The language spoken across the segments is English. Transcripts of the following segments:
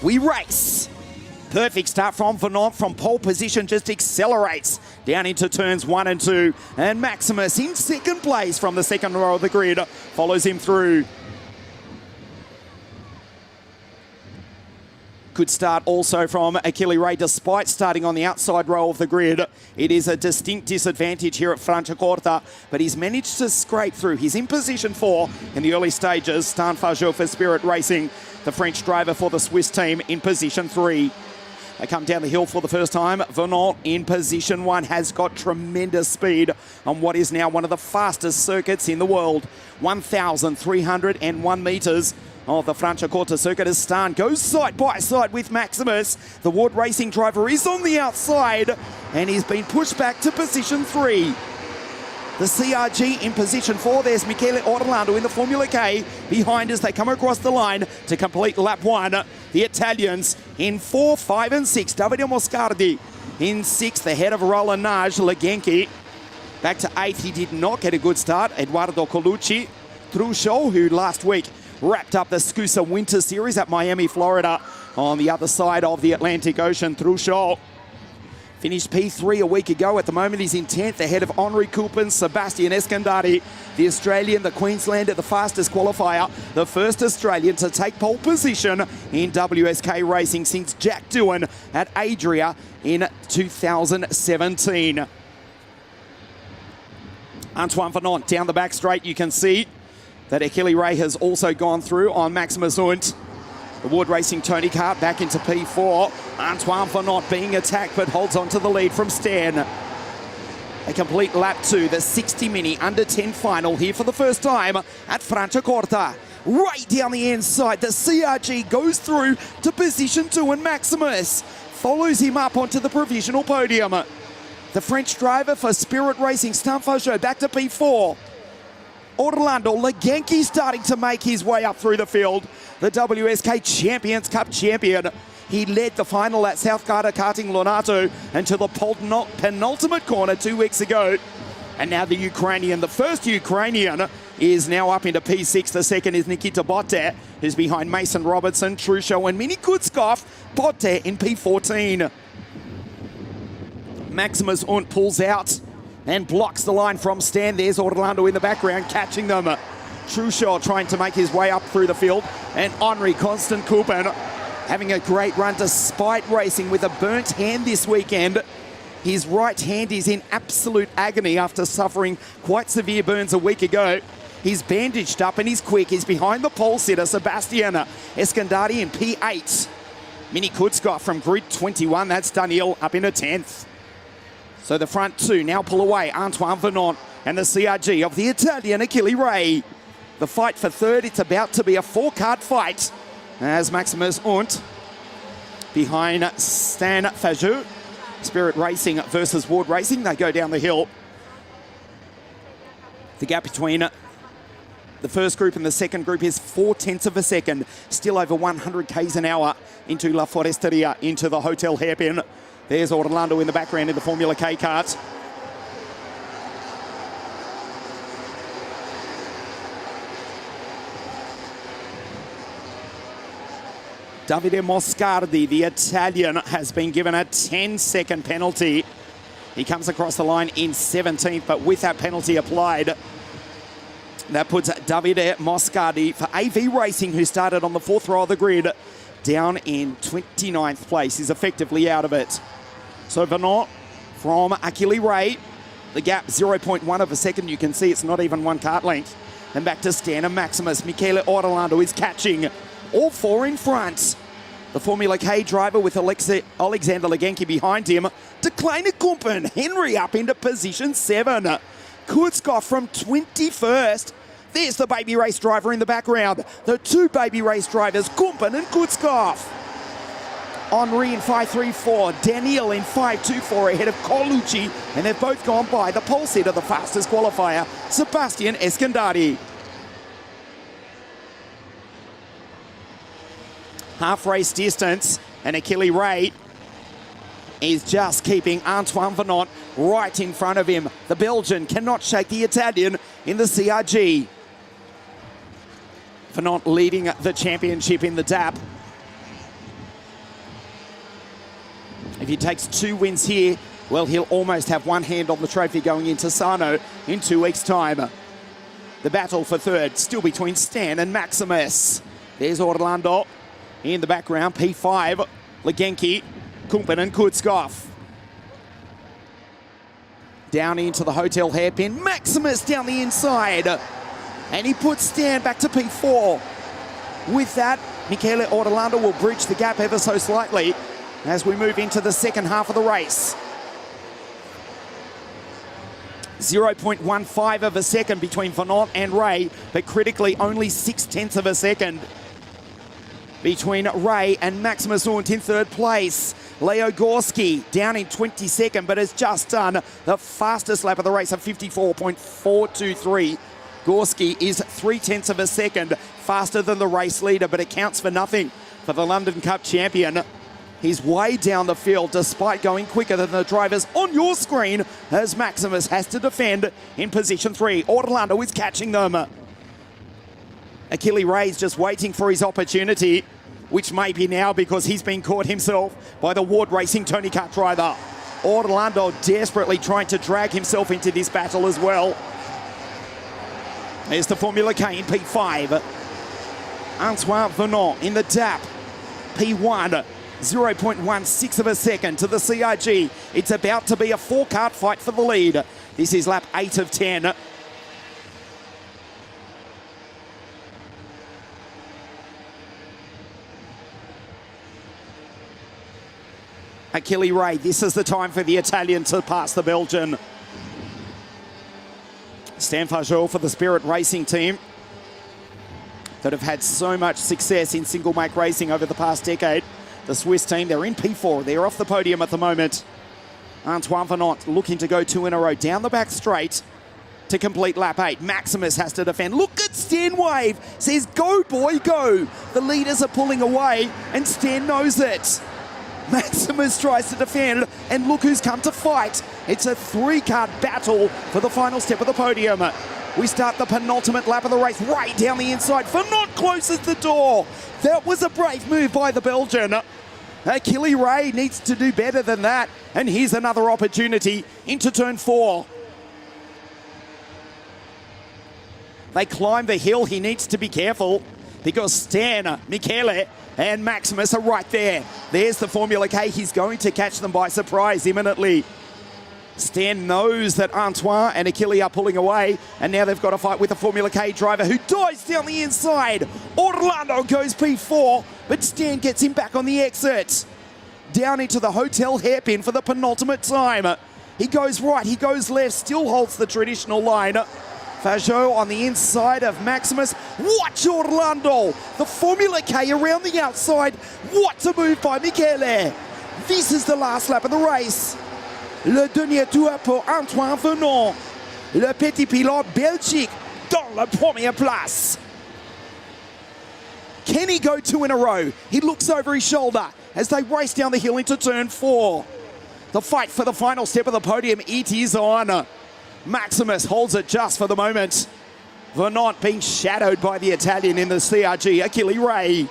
we race. Perfect start from Fernand from pole position, just accelerates down into turns 1 and 2. And Maximus in second place from the second row of the grid follows him through. Good start also from Achille Ray, despite starting on the outside row of the grid. It is a distinct disadvantage here at Franciacorta, but he's managed to scrape through. He's in position 4 in the early stages. Stan Fajot for Spirit Racing, the French driver for the Swiss team, in position 3. They come down the hill for the first time. Venant in position 1 has got tremendous speed on what is now one of the fastest circuits in the world. 1,301 metres. Oh, the Franciacorta circuit as Stan goes side by side with Maximus. The Ward Racing driver is on the outside and he's been pushed back to position 3. The CRG in position 4. There's Michele Orlando in the Formula K behind as they come across the line to complete lap 1. The Italians in 4, 5 and 6. Davide Moscardi in 6th ahead of Roland Nage, Legenki. Back to 8th, he did not get a good start. Eduardo Colucci. Truchot, who last week wrapped up the Scusa Winter Series at Miami, Florida, on the other side of the Atlantic Ocean. Truchot finished P3 a week ago. At the moment, he's in 10th, ahead of Henri Coupin, Sebastian Escandari, the Australian, the Queenslander, the fastest qualifier, the first Australian to take pole position in WSK racing since Jack Doohan at Adria in 2017. Antoine Venant down the back straight. You can see that Achille Ray has also gone through on Maximus Unt. The Ward Racing Tony Kart back into P4. Antoine Venant being attacked but holds on to the lead from Stan. A complete lap 2, the 60 Mini under 10 final here for the first time at Franciacorta. Right down the inside, the CRG goes through to position 2 and Maximus follows him up onto the provisional podium. The French driver for Spirit Racing, Stan Fajot, back to P4. Orlando Legenki starting to make his way up through the field. The WSK Champions Cup champion. He led the final at South Garda Karting Lonato until the penultimate corner 2 weeks ago. And now the Ukrainian, the first Ukrainian, is now up into P6. The second is Nikita Botte, who's behind Mason Robertson, Truchot and Mini Kutskov. Botte in P14. Maximus Unt pulls out and blocks the line from Stan. There's Orlando in the background catching them. Truchot trying to make his way up through the field. And Henri Constant Coupin having a great run despite racing with a burnt hand this weekend. His right hand is in absolute agony after suffering quite severe burns a week ago. He's bandaged up and he's quick. He's behind the pole sitter, Sebastian Escandari in P8. Mini Kutskov from grid 21. That's Daniel up into 10th. So the front 2 now pull away. Antoine Venant and the CRG of the Italian Achille Ray. The fight for third, it's about to be a 4-card fight as Maximus Unt behind Stan Fajot. Spirit Racing versus Ward Racing. They go down the hill. The gap between the first group and the second group is 0.4 of a second. Still over 100 k's an hour into La Foresteria, into the hotel hairpin. There's Orlando in the background in the Formula K kart. Davide Moscardi, the Italian, has been given a 10-second penalty. He comes across the line in 17th, but with that penalty applied, that puts Davide Moscardi for AV Racing, who started on the 4th row of the grid, down in 29th place. He's effectively out of it. So Venant from Achille Ray, the gap 0.1 of a second. You can see it's not even 1 kart length. And back to Stan and Maximus. Michele Orlando is catching all 4 in front. The Formula K driver with Alexander Legenki behind him. Declan Kumpen, Henry up into position 7. Kutskov from 21st. There's the baby race driver in the background. The 2 baby race drivers, Kumpen and Kutskov. Henri in 5.34, Daniel in 5.24 ahead of Colucci, and they've both gone by the pole sitter, the fastest qualifier, Sebastian Escandari. Half race distance, and Achille Ray is just keeping Antoine Venant right in front of him. The Belgian cannot shake the Italian in the CRG. Venant leading the championship in the DAP. If he takes 2 wins here, well, he'll almost have one hand on the trophy going into Sano in 2 weeks' time. The battle for third still between Stan and Maximus. There's Orlando in the background, P5, Legenki, Kumpen and Kutskov. Down into the hotel hairpin, Maximus down the inside. And he puts Stan back to P4. With that, Michele Orlando will bridge the gap ever so slightly as we move into the second half of the race. 0.15 of a second between Fernand and Ray, but critically only 0.6 of a second between Ray and Maximus Unt in third place. Leo Gorski down in 22nd, but has just done the fastest lap of the race of 54.423. Gorski is 0.3 of a second faster than the race leader, but it counts for nothing for the London Cup champion. He's way down the field despite going quicker than the drivers on your screen as Maximus has to defend in position 3. Orlando is catching them. Achille Ray's just waiting for his opportunity, which may be now because he's been caught himself by the Ward Racing Tony Kart driver. Orlando desperately trying to drag himself into this battle as well. There's the Formula K in P5. Antoine Venant in the DAP, P1. 0.16 of a second to the CRG. It's about to be a 4-kart fight for the lead. This is lap 8 of 10. Achille Ray, this is the time for the Italian to pass the Belgian. Stan Fajot for the Spirit Racing team that have had so much success in single make racing over the past decade. The Swiss team, they're in P4. They're off the podium at the moment. Antoine Venant looking to go 2 in a row down the back straight to complete lap 8. Maximus has to defend. Look at Stan wave. Says, go, boy, go. The leaders are pulling away, and Stan knows it. Maximus tries to defend, and look who's come to fight. It's a 3-kart battle for the final step of the podium. We start the penultimate lap of the race right down the inside. Venant closes the door. That was a brave move by the Belgian. Achille Ray needs to do better than that. And here's another opportunity into turn 4. They climb the hill. He needs to be careful because Stan, Michele and Maximus are right there. There's the Formula K. He's going to catch them by surprise imminently. Stan knows that Antoine and Achille are pulling away, and now they've got to fight with the Formula K driver who dives down the inside. Orlando goes P4, but Stan gets him back on the exit. Down into the hotel hairpin for the penultimate time. He goes right, he goes left, still holds the traditional line. Fajot on the inside of Maximus. Watch Orlando! The Formula K around the outside. What a move by Michele! This is the last lap of the race. Le dernier tour pour Antoine Venant. Le petit pilote Belgique dans la première place. Can he go 2 in a row? He looks over his shoulder as they race down the hill into turn 4. The fight for the final step of the podium, it is on. Maximus holds it just for the moment. Venant being shadowed by the Italian in the CRG, Achille Ray.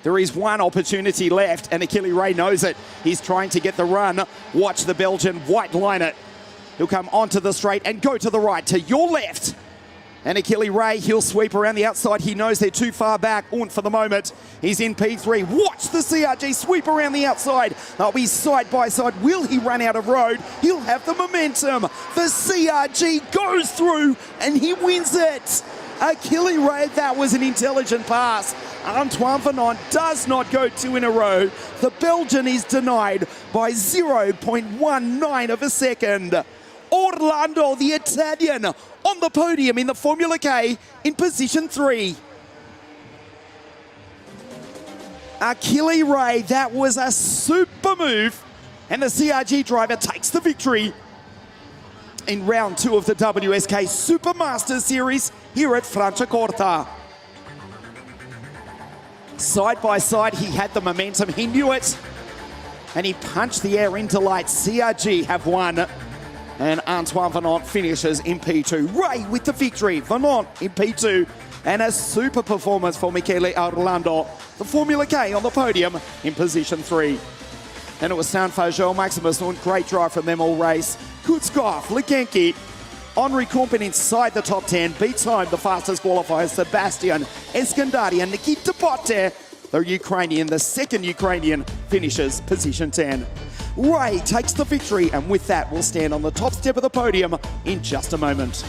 There is one opportunity left, and Achille Ray knows it. He's trying to get the run. Watch the Belgian white line it. He'll come onto the straight and go to the right, to your left. And Achille Ray, he'll sweep around the outside. He knows they're too far back. For the moment, he's in P3. Watch the CRG sweep around the outside. They'll be side by side. Will he run out of road? He'll have the momentum. The CRG goes through, and he wins it. Achille Ray, that was an intelligent pass. Antoine Venant does not go 2 in a row. The Belgian is denied by 0.19 of a second. Orlando, the Italian, on the podium in the Formula K in position 3. Achille Ray, that was a super move. And the CRG driver takes the victory in round 2 of the WSK Supermasters Series here at Franciacorta. Side by side, he had the momentum, he knew it, and he punched the air into light. CRG have won, and Antoine Venant finishes in P2. Ray with the victory, Venant in P2, And a super performance for Michele Orlando, the Formula K on the podium in position 3. Then it was Stanford, Joel Maximus, and great drive from them all race. Kutskov, Legenki, Henri Compen inside the top 10, beats home the fastest qualifiers, Sebastian Eskandari and Nikita Pote, the Ukrainian, the second Ukrainian, finishes position 10. Ray takes the victory, and with that, we'll stand on the top step of the podium in just a moment.